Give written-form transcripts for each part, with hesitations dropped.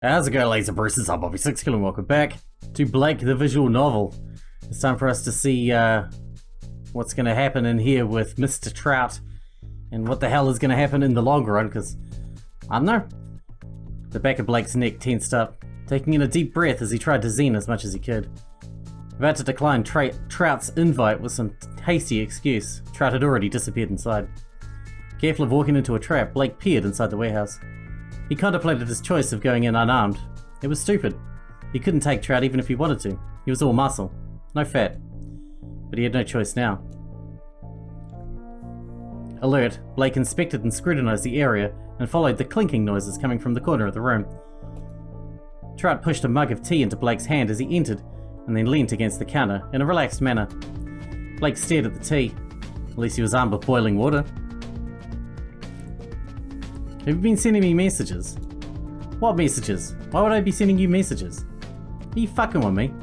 How's it going, ladies and bruises? I'm Bobby Sixkilla and welcome back to Blake the Visual Novel. It's time for us to see what's going to happen in here with Mr. Trout and what the hell is going to happen in the long run, because I don't know. The back of Blake's neck tensed up, taking in a deep breath as he tried to zen as much as he could. About to decline Trout's invite with some hasty excuse, Trout had already disappeared inside. Careful of walking into a trap, Blake peered inside the warehouse. He contemplated his choice of going in unarmed. It was stupid. He couldn't take Trout even if he wanted to. He was all muscle, no fat. But he had no choice now. Alert, Blake inspected and scrutinized the area and followed the clinking noises coming from the corner of the room. Trout pushed a mug of tea into Blake's hand as he entered and then leant against the counter in a relaxed manner. Blake stared at the tea. At least he was armed with boiling water. Have you been sending me messages? What messages? Why would I be sending you messages? Are you fucking with me?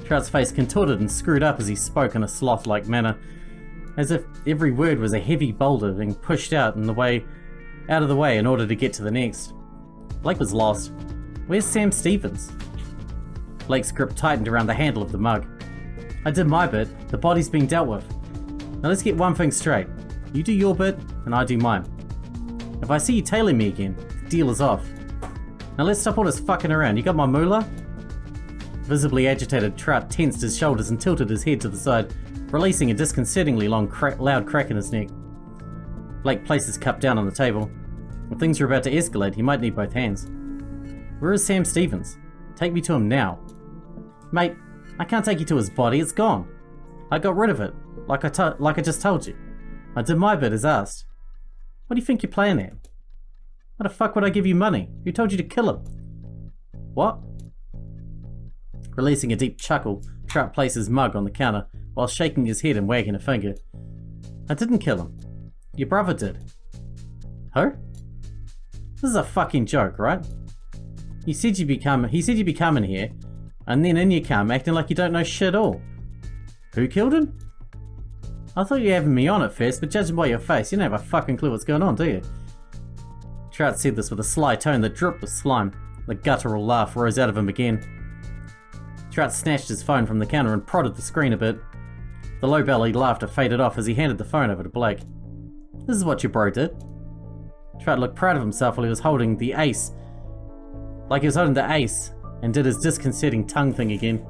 Trout's face contorted and screwed up as he spoke in a sloth-like manner, as if every word was a heavy boulder being pushed out of the way in order to get to the next. Blake was lost. Where's Sam Stevens? Blake's grip tightened around the handle of the mug. I did my bit. The body's being dealt with. Now let's get one thing straight. You do your bit, and I do mine. If I see you tailing me again, the deal is off. Now let's stop all this fucking around. You got my moolah? Visibly agitated, Trout tensed his shoulders and tilted his head to the side, releasing a disconcertingly loud crack in his neck. Blake placed his cup down on the table. If things were about to escalate, he might need both hands. Where is Sam Stevens? Take me to him now. Mate, I can't take you to his body. It's gone. I got rid of it, like I just told you. I did my bit as asked. What do you think you're playing at? Why the fuck would I give you money? Who told you to kill him? What? Releasing a deep chuckle, Trout placed his mug on the counter while shaking his head and wagging a finger. I didn't kill him. Your brother did. Who? This is a fucking joke, right? He said you'd be coming here, and then in you come acting like you don't know shit all. Who killed him? I thought you were having me on at first, but judging by your face, you don't have a fucking clue what's going on, do you? Trout said this with a sly tone that dripped with slime. The guttural laugh rose out of him again. Trout snatched his phone from the counter and prodded the screen a bit. The low-bellied laughter faded off as he handed the phone over to Blake. This is what your bro did. Trout looked proud of himself while he was holding the ace. Like he was holding the ace, and did his disconcerting tongue thing again.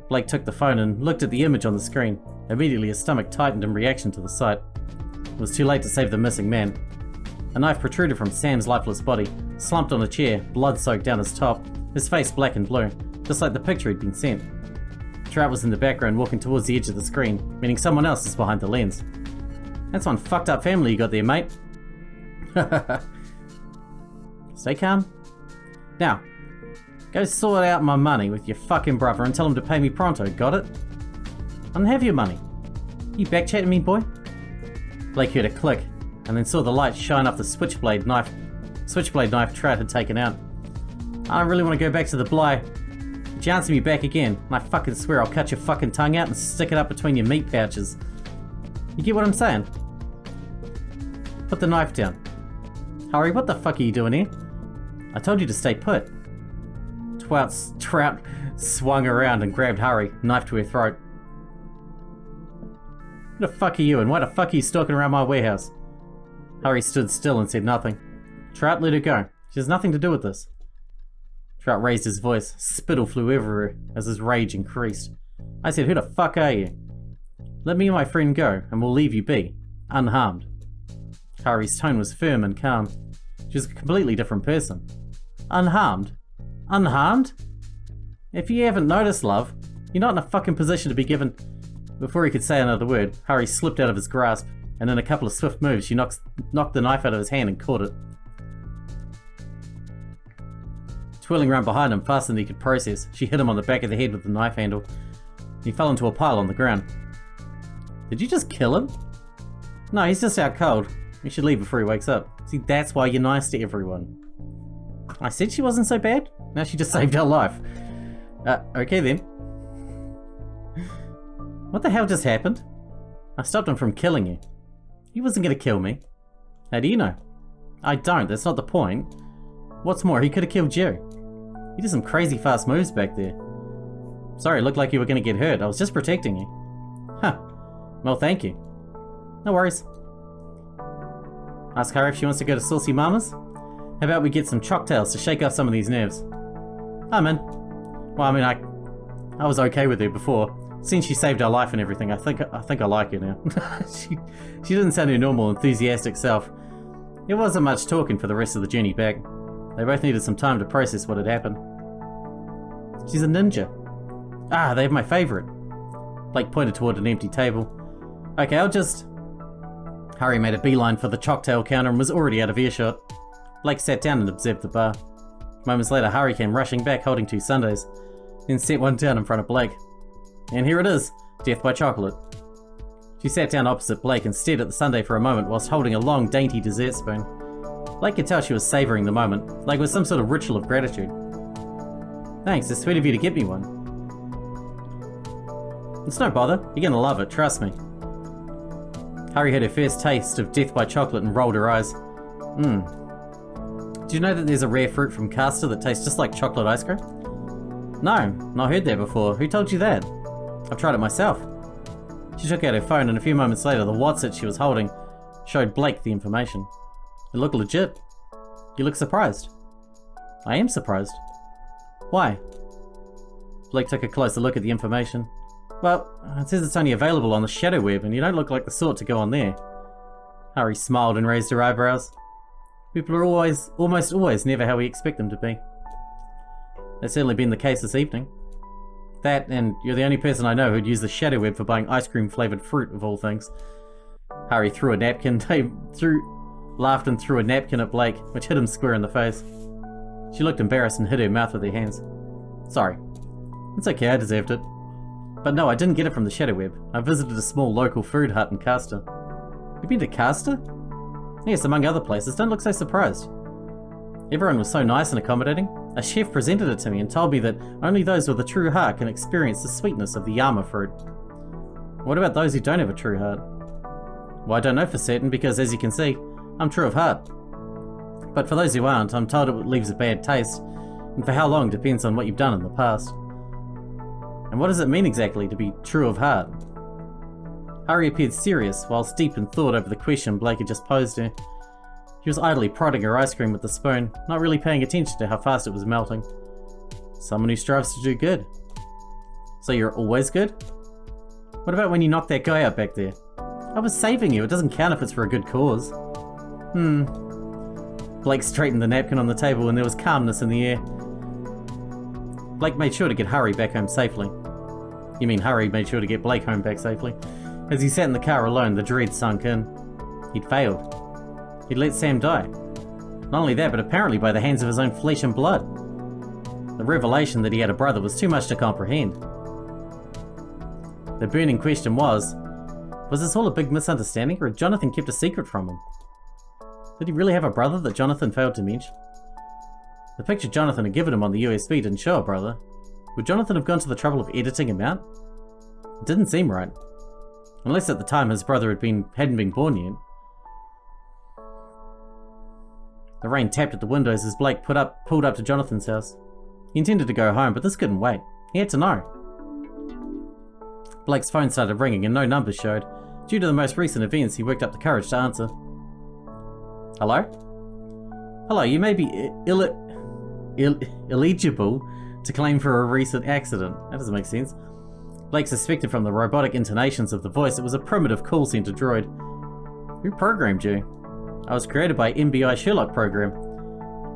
Blake took the phone and looked at the image on the screen. Immediately his stomach tightened in reaction to the sight. It was too late to save the missing man. A knife protruded from Sam's lifeless body, slumped on a chair, blood soaked down his top, his face black and blue, just like the picture he'd been sent. Trout was in the background walking towards the edge of the screen, meaning someone else is behind the lens. That's one fucked up family you got there, mate. Stay calm. Now, go sort out my money with your fucking brother and tell him to pay me pronto, got it? I don't have your money. You backchatting me, boy? Blake heard a click, and then saw the light shine off the switchblade knife Trout had taken out. I don't really want to go back to the Bly. But you answer me back again, and I fucking swear I'll cut your fucking tongue out and stick it up between your meat pouches. You get what I'm saying? Put the knife down. Hurry, what the fuck are you doing here? I told you to stay put. Trout swung around and grabbed Hurry, knife to her throat. Who the fuck are you, and why the fuck are you stalking around my warehouse? Hurry stood still and said nothing. Trout let her go. She has nothing to do with this. Trout raised his voice. Spittle flew everywhere as his rage increased. I said, who the fuck are you? Let me and my friend go, and we'll leave you be, unharmed. Hurry's tone was firm and calm. She was a completely different person. Unharmed? Unharmed? If you haven't noticed, love, you're not in a fucking position to be given... Before he could say another word, Hurry slipped out of his grasp, and in a couple of swift moves, she knocked the knife out of his hand and caught it. Twirling around behind him faster than he could process, she hit him on the back of the head with the knife handle. He fell into a pile on the ground. Did you just kill him? No, he's just out cold. We should leave before he wakes up. See, that's why you're nice to everyone. I said she wasn't so bad. Now she just saved our life. Okay then. What the hell just happened? I stopped him from killing you. He wasn't going to kill me. How do you know? I don't, that's not the point. What's more, he could have killed you. You did some crazy fast moves back there. Sorry, it looked like you were going to get hurt. I was just protecting you. Huh. Well, thank you. No worries. Ask Harry if she wants to go to Saucy Mama's. How about we get some cocktails to shake off some of these nerves? I'm in. Well, I mean, I was okay with her before. Since she saved our life and everything, I think I like her now. she didn't sound her normal, enthusiastic self. There wasn't much talking for the rest of the journey back. They both needed some time to process what had happened. She's a ninja. Ah, they have my favourite. Blake pointed toward an empty table. Okay, I'll just... Harry made a beeline for the cocktail counter and was already out of earshot. Blake sat down and observed the bar. Moments later, Harry came rushing back holding 2 sundaes, then set one down in front of Blake. And here it is, death by chocolate. She sat down opposite Blake and stared at the sundae for a moment whilst holding a long, dainty dessert spoon. Blake could tell she was savouring the moment, like it was some sort of ritual of gratitude. Thanks, it's sweet of you to get me one. It's no bother, you're gonna love it, trust me. Harry had her first taste of death by chocolate and rolled her eyes. Do you know that there's a rare fruit from Castor that tastes just like chocolate ice cream? No, not heard that before. Who told you that? I've tried it myself. She took out her phone and a few moments later the Whatsit she was holding showed Blake the information. It looked legit. You look surprised. I am surprised. Why? Blake took a closer look at the information. Well, it says it's only available on the Shadow Web and you don't look like the sort to go on there. Harry smiled and raised her eyebrows. People are almost always never how we expect them to be. That's certainly been the case this evening. That, and you're the only person I know who'd use the Shadow Web for buying ice cream flavoured fruit, of all things. Harry threw a napkin, laughed and threw a napkin at Blake, which hit him square in the face. She looked embarrassed and hid her mouth with her hands. Sorry. It's okay, I deserved it. But no, I didn't get it from the Shadow Web. I visited a small local food hut in Castor. You've been to Castor? Yes, among other places. Don't look so surprised. Everyone was so nice and accommodating. A chef presented it to me and told me that only those with a true heart can experience the sweetness of the Yama fruit. What about those who don't have a true heart? Well, I don't know for certain because, as you can see, I'm true of heart. But for those who aren't, I'm told it leaves a bad taste, and for how long depends on what you've done in the past. And what does it mean exactly to be true of heart? Harry appeared serious, whilst deep in thought over the question Blake had just posed her. She was idly prodding her ice cream with the spoon, not really paying attention to how fast it was melting. Someone who strives to do good. So you're always good? What about when you knocked that guy out back there? I was saving you, it doesn't count if it's for a good cause. Blake straightened the napkin on the table and there was calmness in the air. Blake made sure to get Harry back home safely. You mean Harry made sure to get Blake home back safely? As he sat in the car alone, the dread sunk in. He'd failed. He'd let Sam die. Not only that, but apparently by the hands of his own flesh and blood. The revelation that he had a brother was too much to comprehend. The burning question was this all a big misunderstanding, or had Jonathan kept a secret from him? Did he really have a brother that Jonathan failed to mention? The picture Jonathan had given him on the USB didn't show a brother. Would Jonathan have gone to the trouble of editing him out? It didn't seem right. Unless at the time his brother hadn't been born yet. The rain tapped at the windows as Blake pulled up to Jonathan's house. He intended to go home, but this couldn't wait. He had to know. Blake's phone started ringing and no numbers showed. Due to the most recent events, he worked up the courage to answer. Hello? Hello, you may be eligible to claim for a recent accident. That doesn't make sense. Blake suspected from the robotic intonations of the voice it was a primitive call center droid. Who programmed you? I was created by MBI Sherlock program.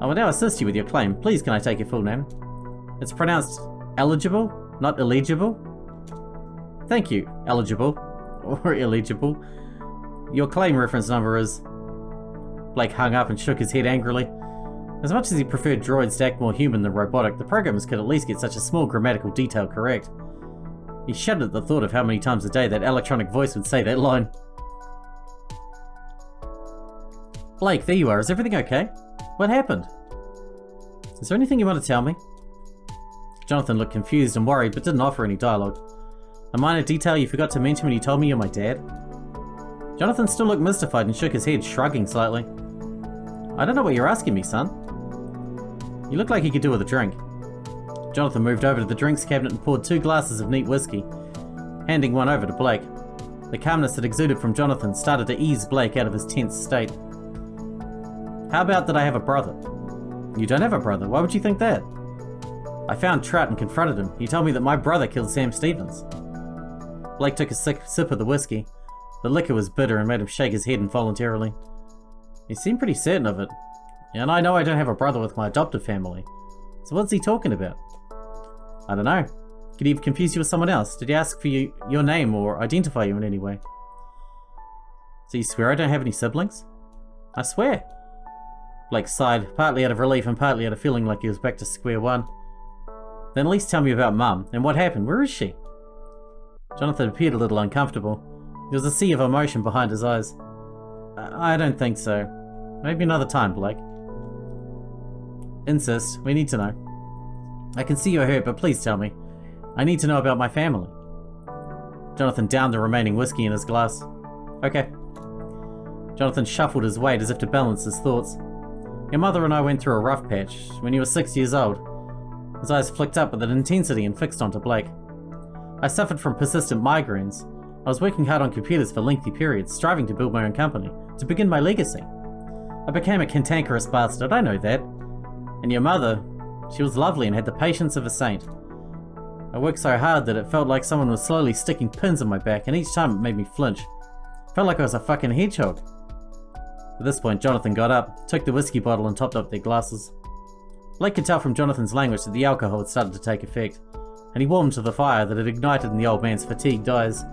I will now assist you with your claim. Please can I take your full name? It's pronounced eligible, not illegible. Thank you, eligible. Or illegible. Your claim reference number is... Blake hung up and shook his head angrily. As much as he preferred droids to act more human than robotic, the programmers could at least get such a small grammatical detail correct. He shuddered at the thought of how many times a day that electronic voice would say that line. Blake, there you are. Is everything okay? What happened? Is there anything you want to tell me? Jonathan looked confused and worried, but didn't offer any dialogue. A minor detail you forgot to mention when you told me you're my dad? Jonathan still looked mystified and shook his head, shrugging slightly. I don't know what you're asking me, son. You look like you could do with a drink. Jonathan moved over to the drinks cabinet and poured 2 glasses of neat whiskey, handing one over to Blake. The calmness that exuded from Jonathan started to ease Blake out of his tense state. How about that I have a brother? You don't have a brother. Why would you think that? I found Trout and confronted him. He told me that my brother killed Sam Stevens. Blake took a sip of the whiskey. The liquor was bitter and made him shake his head involuntarily. He seemed pretty certain of it. And I know I don't have a brother with my adoptive family. So what's he talking about? I don't know. Could he have confused you with someone else? Did he ask for your name or identify you in any way? So you swear I don't have any siblings? I swear. Blake sighed, partly out of relief and partly out of feeling like he was back to square one. Then at least tell me about Mum, and what happened. Where is she? Jonathan appeared a little uncomfortable. There was a sea of emotion behind his eyes. I don't think so. Maybe another time, Blake. Insist. We need to know. I can see you're hurt, but please tell me. I need to know about my family. Jonathan downed the remaining whiskey in his glass. Okay. Jonathan shuffled his weight as if to balance his thoughts. Your mother and I went through a rough patch when you were 6 years old. His eyes flicked up with an intensity and fixed onto Blake. I suffered from persistent migraines. I was working hard on computers for lengthy periods, striving to build my own company, to begin my legacy. I became a cantankerous bastard, I know that. And your mother, she was lovely and had the patience of a saint. I worked so hard that it felt like someone was slowly sticking pins in my back, and each time it made me flinch. Felt like I was a fucking hedgehog. At this point, Jonathan got up, took the whiskey bottle and topped up their glasses. Blake could tell from Jonathan's language that the alcohol had started to take effect, and he warmed to the fire that had ignited in the old man's fatigued eyes.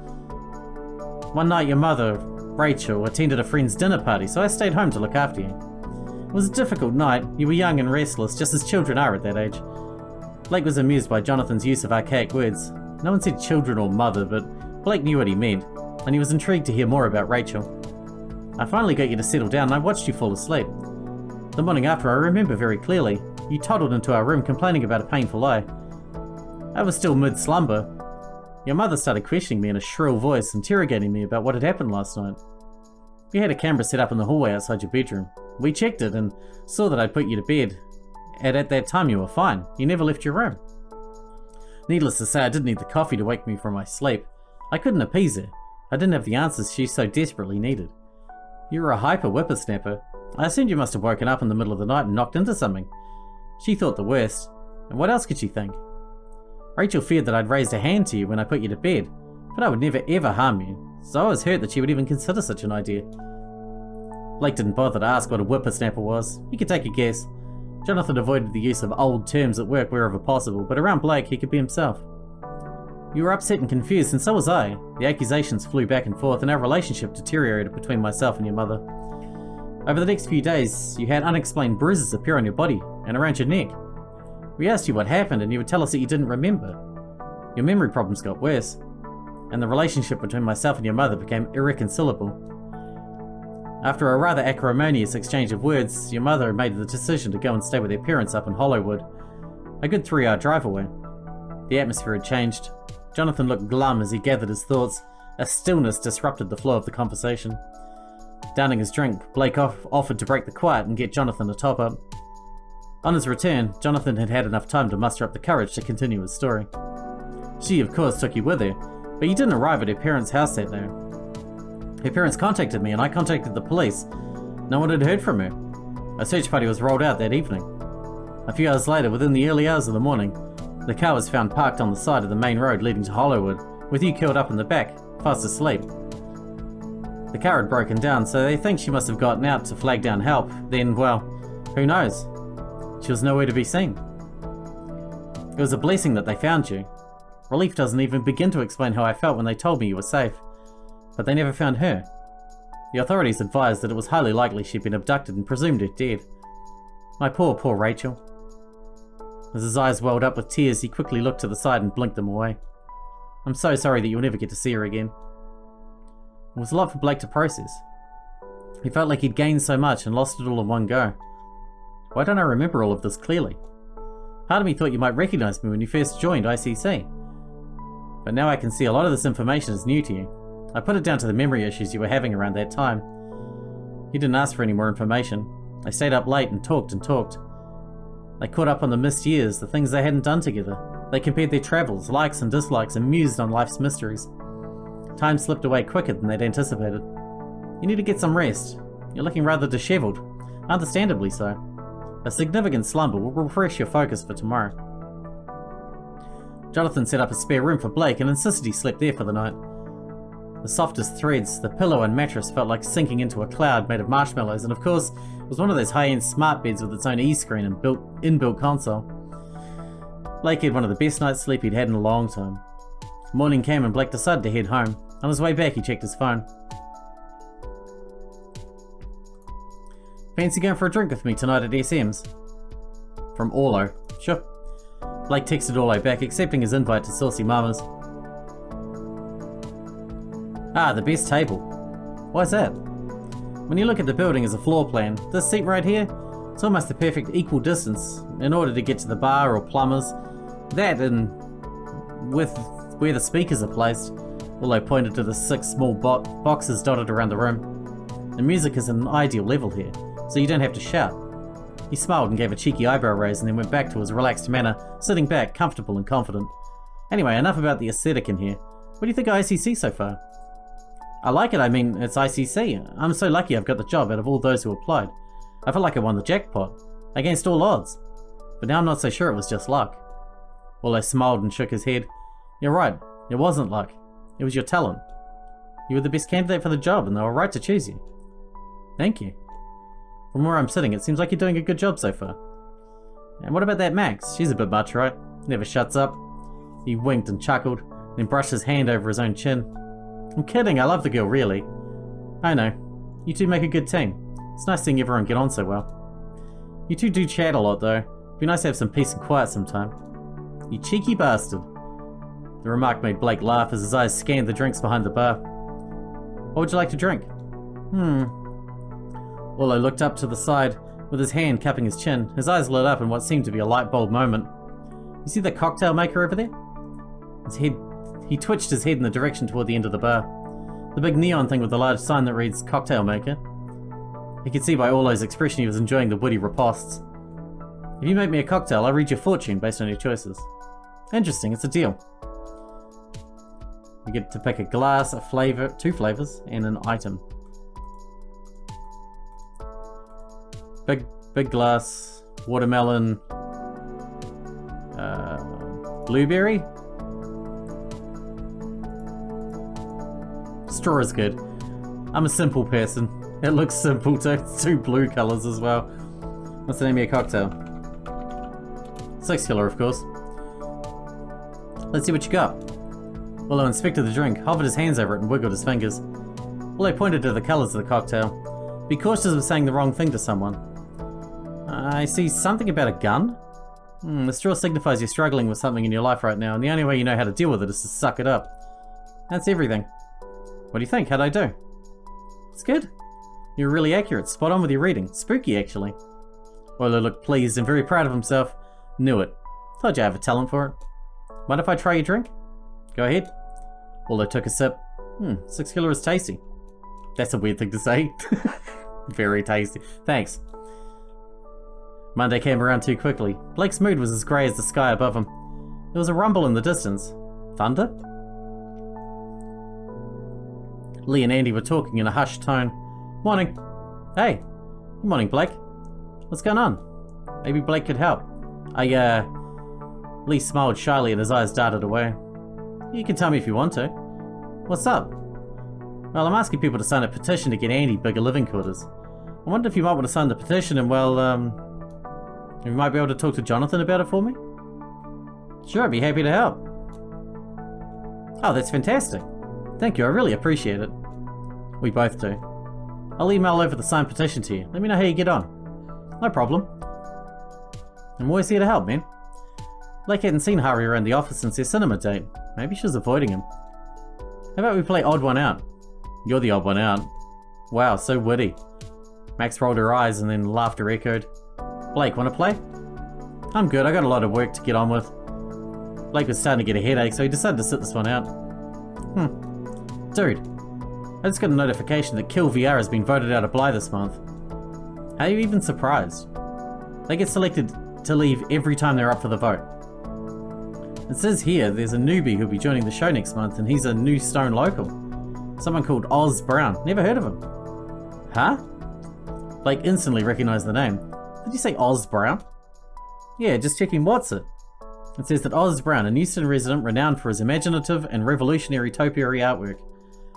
One night your mother, Rachel, attended a friend's dinner party, so I stayed home to look after you. It was a difficult night. You were young and restless, just as children are at that age. Blake was amused by Jonathan's use of archaic words. No one said children or mother, but Blake knew what he meant, and he was intrigued to hear more about Rachel. I finally got you to settle down and I watched you fall asleep. The morning after, I remember very clearly. You toddled into our room complaining about a painful eye. I was still mid-slumber. Your mother started questioning me in a shrill voice, interrogating me about what had happened last night. We had a camera set up in the hallway outside your bedroom. We checked it and saw that I'd put you to bed. And at that time you were fine. You never left your room. Needless to say, I didn't need the coffee to wake me from my sleep. I couldn't appease her. I didn't have the answers she so desperately needed. You were a hyper whippersnapper. I assumed you must have woken up in the middle of the night and knocked into something. She thought the worst. And what else could she think? Rachel feared that I'd raised a hand to you when I put you to bed, but I would never ever harm you, so I was hurt that she would even consider such an idea. Blake didn't bother to ask what a whippersnapper was. He could take a guess. Jonathan avoided the use of old terms at work wherever possible, but around Blake he could be himself. You were upset and confused, and so was I. The accusations flew back and forth, and our relationship deteriorated between myself and your mother. Over the next few days, you had unexplained bruises appear on your body and around your neck. We asked you what happened, and you would tell us that you didn't remember. Your memory problems got worse, and the relationship between myself and your mother became irreconcilable. After a rather acrimonious exchange of words, your mother made the decision to go and stay with her parents up in Hollywood, a good 3-hour drive away. The atmosphere had changed. Jonathan looked glum as he gathered his thoughts. A stillness disrupted the flow of the conversation. Downing his drink, Blake offered to break the quiet and get Jonathan a top-up. On his return, Jonathan had had enough time to muster up the courage to continue his story. She, of course, took you with her, but you didn't arrive at her parents' house that day. Her parents contacted me and I contacted the police. No one had heard from her. A search party was rolled out that evening. A few hours later, within the early hours of the morning, the car was found parked on the side of the main road leading to Hollywood, with you curled up in the back, fast asleep. The car had broken down, so they think she must have gotten out to flag down help. Then, well, who knows? She was nowhere to be seen. It was a blessing that they found you. Relief doesn't even begin to explain how I felt when they told me you were safe. But they never found her. The authorities advised that it was highly likely she'd been abducted and presumed her dead. My poor, poor Rachel. As his eyes welled up with tears, he quickly looked to the side and blinked them away. I'm so sorry that you'll never get to see her again. It was a lot for Blake to process. He felt like he'd gained so much and lost it all in one go. Why don't I remember all of this clearly? Part of me thought you might recognize me when you first joined ICC. But now I can see a lot of this information is new to you. I put it down to the memory issues you were having around that time. You didn't ask for any more information. I stayed up late and talked and talked. They caught up on the missed years, the things they hadn't done together. They compared their travels, likes and dislikes, and mused on life's mysteries. Time slipped away quicker than they'd anticipated. You need to get some rest. You're looking rather disheveled. Understandably so. A significant slumber will refresh your focus for tomorrow. Jonathan set up a spare room for Blake and insisted he slept there for the night. The softest threads, the pillow and mattress felt like sinking into a cloud made of marshmallows, and of course, it was one of those high-end smart beds with its own E-screen and inbuilt console. Blake had one of the best night's sleep he'd had in a long time. Morning came and Blake decided to head home. On his way back, he checked his phone. Fancy going for a drink with me tonight at SM's? From Orlo. Sure. Blake texted Orlo back, accepting his invite to Saucy Mama's. Ah, the best table. Why's that? When you look at the building as a floor plan, this seat right here, it's almost the perfect equal distance in order to get to the bar or plumbers. That and with where the speakers are placed, Orlo pointed to the 6 small boxes dotted around the room. The music is at an ideal level here, so you don't have to shout. He smiled and gave a cheeky eyebrow raise and then went back to his relaxed manner, sitting back, comfortable and confident. Anyway, enough about the aesthetic in here. What do you think of ICC so far? I like it, I mean, it's ICC. I'm so lucky I've got the job out of all those who applied. I felt like I won the jackpot, against all odds. But now I'm not so sure it was just luck. Orlo smiled and shook his head. You're right, it wasn't luck. It was your talent. You were the best candidate for the job and they were right to choose you. Thank you. From where I'm sitting, it seems like you're doing a good job so far. And what about that Max? She's a bit much, right? Never shuts up. He winked and chuckled, then brushed his hand over his own chin. I'm kidding, I love the girl, really. I know. You two make a good team. It's nice seeing everyone get on so well. You two do chat a lot, though. It'd be nice to have some peace and quiet sometime. You cheeky bastard. The remark made Blake laugh as his eyes scanned the drinks behind the bar. What would you like to drink? Orlo looked up to the side, with his hand cupping his chin. His eyes lit up in what seemed to be a light bulb moment. You see the cocktail maker over there? He twitched his head in the direction toward the end of the bar. The big neon thing with the large sign that reads cocktail maker. He could see by Orlo's expression he was enjoying the witty riposts. If you make me a cocktail, I'll read your fortune based on your choices. Interesting, it's a deal. You get to pick a glass, a flavor, 2 flavors, and an item. Big glass, watermelon, blueberry. Straw is good. I'm a simple person. It looks simple too. It's 2 blue colors as well. What's the name of your cocktail? Sixkilla, of course. Let's see what you got. Orlo inspected the drink, hovered his hands over it and wiggled his fingers. Orlo pointed to the colors of the cocktail. Be cautious of saying the wrong thing to someone. I see something about a gun. The straw signifies you're struggling with something in your life right now, and the only way you know how to deal with it is to suck it up. That's everything. What do you think? How'd I do? It's good. You're really accurate. Spot on with your reading. Spooky, actually. Orlo looked pleased and very proud of himself. Knew it. Told you I have a talent for it. Mind if I try your drink? Go ahead. Orlo took a sip. 6Killa is tasty. That's a weird thing to say. Very tasty. Thanks. Monday came around too quickly. Blake's mood was as grey as the sky above him. There was a rumble in the distance. Thunder? Lee and Andy were talking in a hushed tone. Morning. Hey. Good morning, Blake. What's going on? Maybe Blake could help. Lee smiled shyly and his eyes darted away. You can tell me if you want to. What's up? Well, I'm asking people to sign a petition to get Andy bigger living quarters. I wonder if you might want to sign the petition and, well, you might be able to talk to Jonathan about it for me? Sure, I'd be happy to help. Oh, that's fantastic. Thank you, I really appreciate it. We both do. I'll email over the signed petition to you. Let me know how you get on. No problem. I'm always here to help, man. Blake hadn't seen Hari around the office since their cinema date. Maybe she was avoiding him. How about we play odd one out? You're the odd one out. Wow, so witty. Max rolled her eyes and then laughter echoed. Blake, wanna play? I'm good, I got a lot of work to get on with. Blake was starting to get a headache, so he decided to sit this one out. Dude, I just got a notification that Kill VR has been voted out of Bly this month. How are you even surprised? They get selected to leave every time they're up for the vote. It says here there's a newbie who'll be joining the show next month, and he's a New Stone local. Someone called Oz Brown. Never heard of him. Huh? Blake instantly recognized the name. Did you say Oz Brown? Yeah, just checking what's it. It says that Oz Brown, a Newston resident renowned for his imaginative and revolutionary topiary artwork,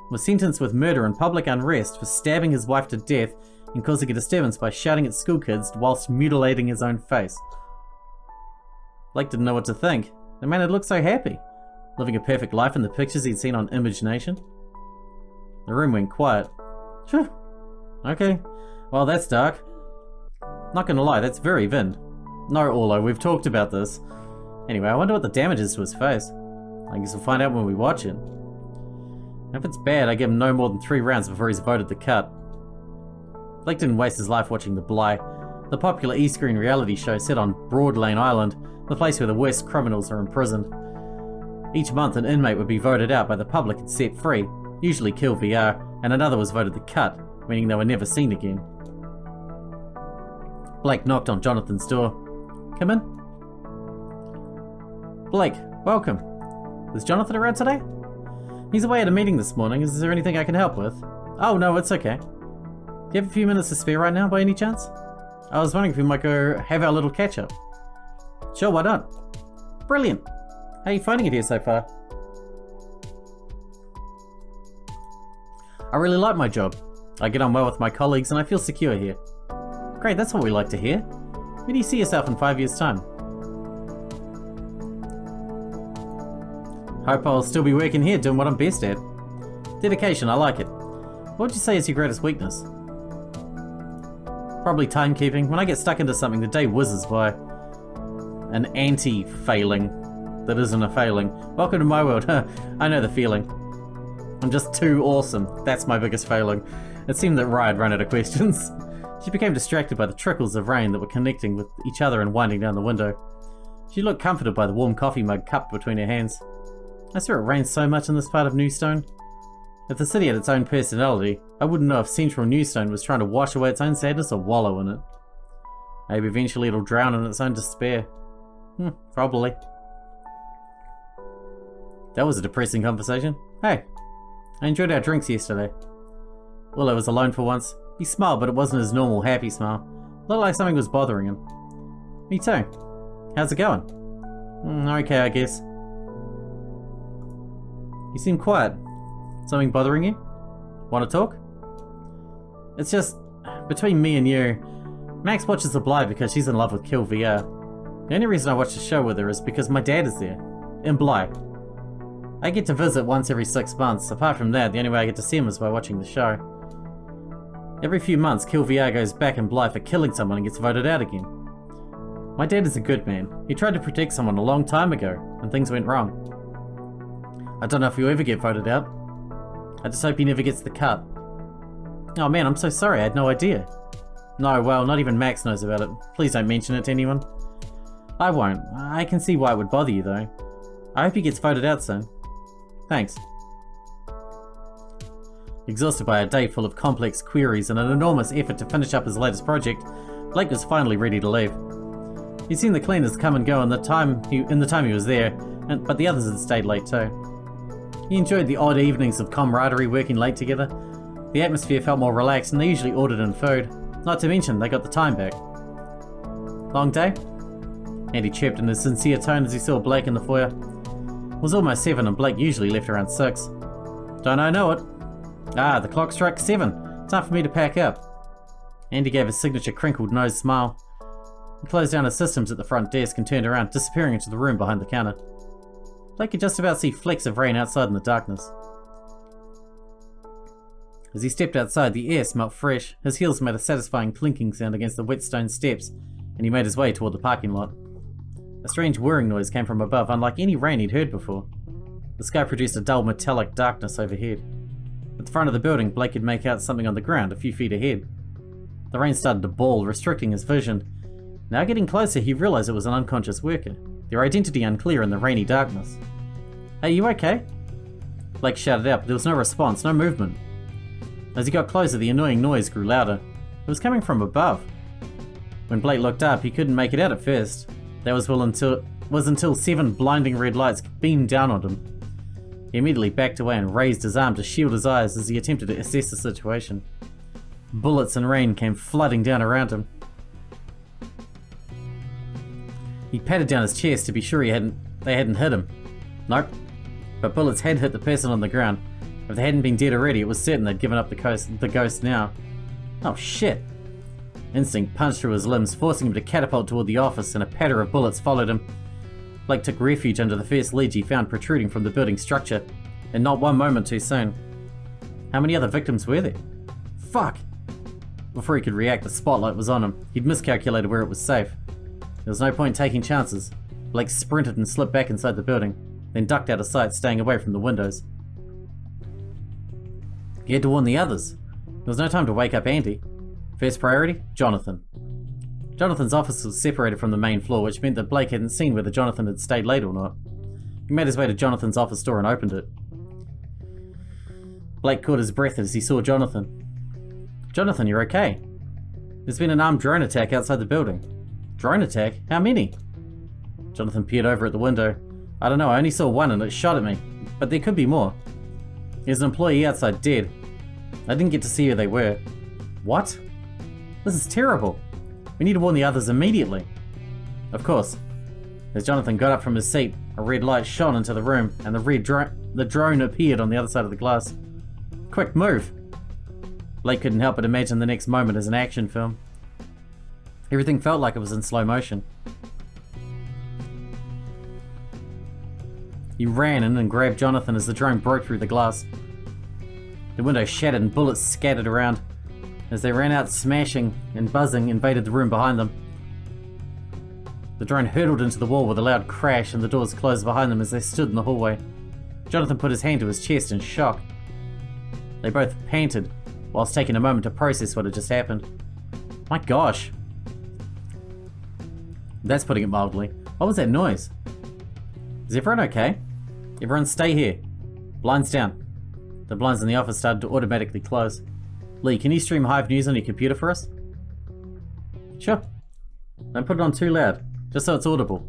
was sentenced with murder and public unrest for stabbing his wife to death and causing a disturbance by shouting at school kids whilst mutilating his own face. Blake didn't know what to think. The man had looked so happy, living a perfect life in the pictures he'd seen on Image Nation. The room went quiet. Phew. Okay, well that's dark. Not gonna lie, that's very Vin. No, Orlo, we've talked about this. Anyway, I wonder what the damage is to his face. I guess we'll find out when we watch it. If it's bad, I give him no more than 3 rounds before he's voted the cut. Blake didn't waste his life watching The Bly, the popular e-screen reality show set on Broad Lane Island, the place where the worst criminals are imprisoned. Each month an inmate would be voted out by the public and set free, usually kill VR, and another was voted the cut, meaning they were never seen again. Blake knocked on Jonathan's door. Come in. Blake, welcome. Is Jonathan around today? He's away at a meeting this morning. Is there anything I can help with? Oh no, it's okay. Do you have a few minutes to spare right now by any chance? I was wondering if we might go have our little catch up. Sure, why not? Brilliant. How are you finding it here so far? I really like my job. I get on well with my colleagues and I feel secure here. Great, that's what we like to hear. Where do you see yourself in 5 years' time? Hope I'll still be working here doing what I'm best at. Dedication, I like it. What would you say is your greatest weakness? Probably timekeeping. When I get stuck into something, the day whizzes by. An anti-failing that isn't a failing. Welcome to my world. I know the feeling. I'm just too awesome. That's my biggest failing. It seemed that Rye had run out of questions. She became distracted by the trickles of rain that were connecting with each other and winding down the window. She looked comforted by the warm coffee mug cupped between her hands. I swear it rains so much in this part of Newstone. If the city had its own personality, I wouldn't know if central Newstone was trying to wash away its own sadness or wallow in it. Maybe eventually it'll drown in its own despair. Probably. That was a depressing conversation. Hey, I enjoyed our drinks yesterday. Willow was alone for once. He smiled, but it wasn't his normal happy smile. Looked like something was bothering him. Me too. How's it going? Okay, I guess. You seem quiet. Something bothering you? Want to talk? It's just, between me and you, Max watches The Bly because she's in love with Kill VR. The only reason I watch the show with her is because my dad is there, in Bly. I get to visit once every 6 months. Apart from that, the only way I get to see him is by watching the show. Every few months, Kill VR goes back in Bly for killing someone and gets voted out again. My dad is a good man. He tried to protect someone a long time ago, and things went wrong. I don't know if he'll ever get voted out. I just hope he never gets the cut. Oh man, I'm so sorry, I had no idea. No, well, not even Max knows about it. Please don't mention it to anyone. I won't. I can see why it would bother you though. I hope he gets voted out soon. Thanks. Exhausted by a day full of complex queries and an enormous effort to finish up his latest project, Blake was finally ready to leave. He'd seen the cleaners come and go in the time he was there, but the others had stayed late too. He enjoyed the odd evenings of camaraderie working late together. The atmosphere felt more relaxed and they usually ordered in food. Not to mention, they got the time back. Long day? Andy chirped in a sincere tone as he saw Blake in the foyer. It was almost 7 and Blake usually left around 6. Don't I know it? Ah, the clock struck 7. Time for me to pack up. Andy gave a signature crinkled nose smile. He closed down his systems at the front desk and turned around, disappearing into the room behind the counter. Blake could just about see flecks of rain outside in the darkness. As he stepped outside, the air smelt fresh. His heels made a satisfying clinking sound against the wet stone steps, and he made his way toward the parking lot. A strange whirring noise came from above, unlike any rain he'd heard before. The sky produced a dull metallic darkness overhead. At the front of the building, Blake could make out something on the ground a few feet ahead. The rain started to bawl, restricting his vision. Now getting closer, he realized it was an unconscious worker, their identity unclear in the rainy darkness. Hey, you okay? Blake shouted out, but there was no response, no movement. As he got closer, the annoying noise grew louder. It was coming from above. When Blake looked up, he couldn't make it out at first. That was until 7 blinding red lights beamed down on him. He immediately backed away and raised his arm to shield his eyes as he attempted to assess the situation. Bullets and rain came flooding down around him. He patted down his chest to be sure they hadn't hit him. Nope. But bullets had hit the person on the ground. If they hadn't been dead already, it was certain they'd given up the ghost now. Oh shit. Instinct punched through his limbs, forcing him to catapult toward the office, and a patter of bullets followed him. Blake took refuge under the first ledge he found protruding from the building structure, and not one moment too soon. How many other victims were there? Fuck! Before he could react, the spotlight was on him. He'd miscalculated where it was safe. There was no point taking chances. Blake sprinted and slipped back inside the building, then ducked out of sight, staying away from the windows. He had to warn the others. There was no time to wake up Andy. First priority, Jonathan. Jonathan's office was separated from the main floor, which meant that Blake hadn't seen whether Jonathan had stayed late or not. He made his way to Jonathan's office door and opened it. Blake caught his breath as he saw Jonathan. Jonathan, you're okay. There's been an armed drone attack outside the building. Drone attack? How many? Jonathan peered over at the window. I don't know, I only saw one and it shot at me, but there could be more. There's an employee outside dead. I didn't get to see who they were. What? This is terrible. We need to warn the others immediately. Of course. As Jonathan got up from his seat, a red light shone into the room, and the drone appeared on the other side of the glass. Quick, move! Blake couldn't help but imagine the next moment as an action film. Everything felt like it was in slow motion. He ran in and grabbed Jonathan as the drone broke through the glass. The window shattered and bullets scattered around. As they ran out, smashing and buzzing invaded the room behind them. The drone hurtled into the wall with a loud crash, and the doors closed behind them as they stood in the hallway. Jonathan put his hand to his chest in shock. They both panted, whilst taking a moment to process what had just happened. My gosh. That's putting it mildly. What was that noise? Is everyone okay? Everyone stay here. Blinds down. The blinds in the office started to automatically close. Lee, can you stream Hive News on your computer for us? Sure. Don't put it on too loud, just so it's audible.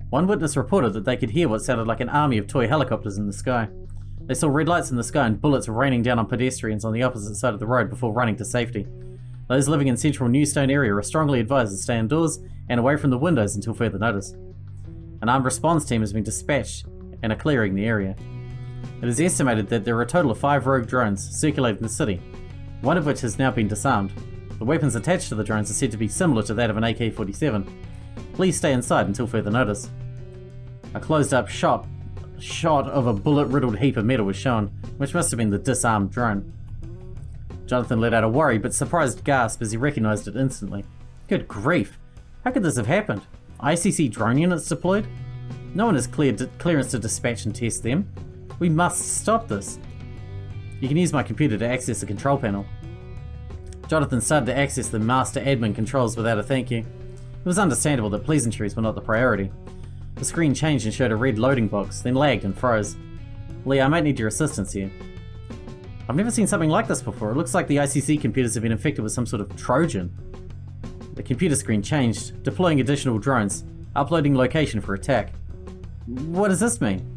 One witness reported that they could hear what sounded like an army of toy helicopters in the sky. They saw red lights in the sky and bullets raining down on pedestrians on the opposite side of the road before running to safety. Those living in central Newstone area are strongly advised to stay indoors and away from the windows until further notice. An armed response team has been dispatched and are clearing the area. It is estimated that there are a total of 5 rogue drones circulating the city, one of which has now been disarmed. The weapons attached to the drones are said to be similar to that of an AK-47. Please stay inside until further notice. A closed-up shot of a bullet-riddled heap of metal was shown, which must have been the disarmed drone. Jonathan let out a worried but surprised gasp as he recognized it instantly. Good grief! How could this have happened? ICC drone units deployed? No one has clearance to dispatch and test them. We must stop this. You can use my computer to access the control panel. Jonathan started to access the master admin controls without a thank you. It was understandable that pleasantries were not the priority. The screen changed and showed a red loading box, then lagged and froze. Lee, I might need your assistance here. I've never seen something like this before. It looks like the ICC computers have been infected with some sort of Trojan. The computer screen changed, deploying additional drones, uploading location for attack. What does this mean?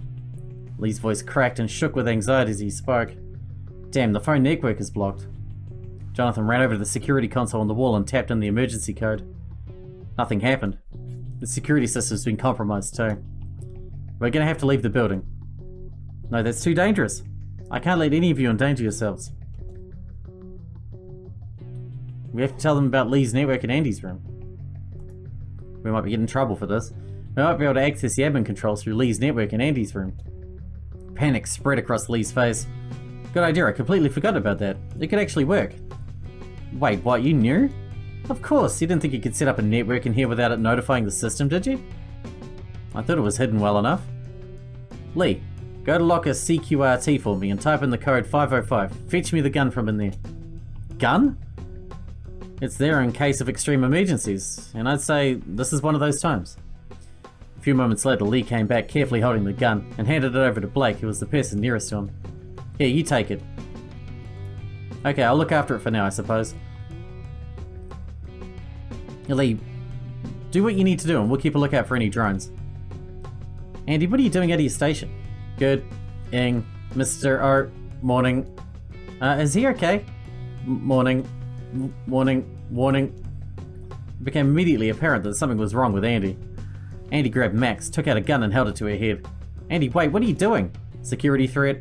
Lee's voice cracked and shook with anxiety as he spoke. Damn, the phone network is blocked. Jonathan ran over to the security console on the wall and tapped in the emergency code. Nothing happened. The security system's been compromised too. We're gonna have to leave the building. No, that's too dangerous. I can't let any of you endanger yourselves. We have to tell them about Lee's network in Andy's room. We might be getting in trouble for this. We might be able to access the admin controls through Lee's network in Andy's room. Panic spread across Lee's face. Good idea, I completely forgot about that. It could actually work. Wait, what, you knew? Of course, you didn't think you could set up a network in here without it notifying the system, did you? I thought it was hidden well enough. Lee, go to locker CQRT for me and type in the code 505. Fetch me the gun from in there. Gun? It's there in case of extreme emergencies, and I'd say this is one of those times. A few moments later, Lee came back carefully holding the gun and handed it over to Blake, who was the person nearest to him. Here, you take it. Okay, I'll look after it for now, I suppose. Ellie, do what you need to do and we'll keep a lookout for any drones. Andy, what are you doing at your station? Good. Ing. Mr. O. Morning. Is he okay? Morning. Warning. It became immediately apparent that something was wrong with Andy. Andy grabbed Max, took out a gun and held it to her head. Andy, wait, what are you doing? Security threat.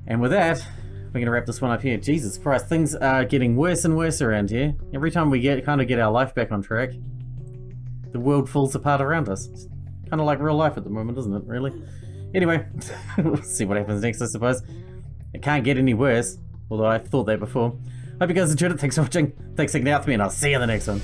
And with that, we're gonna wrap this one up here. Jesus Christ, things are getting worse and worse around here. Every time we kind of get our life back on track, the world falls apart around us. It's kind of like real life at the moment, isn't it, really? Anyway, we'll see what happens next, I suppose. It can't get any worse, although I thought that before. Hope you guys enjoyed it. Thanks for watching. Thanks for hanging out with me, and I'll see you in the next one.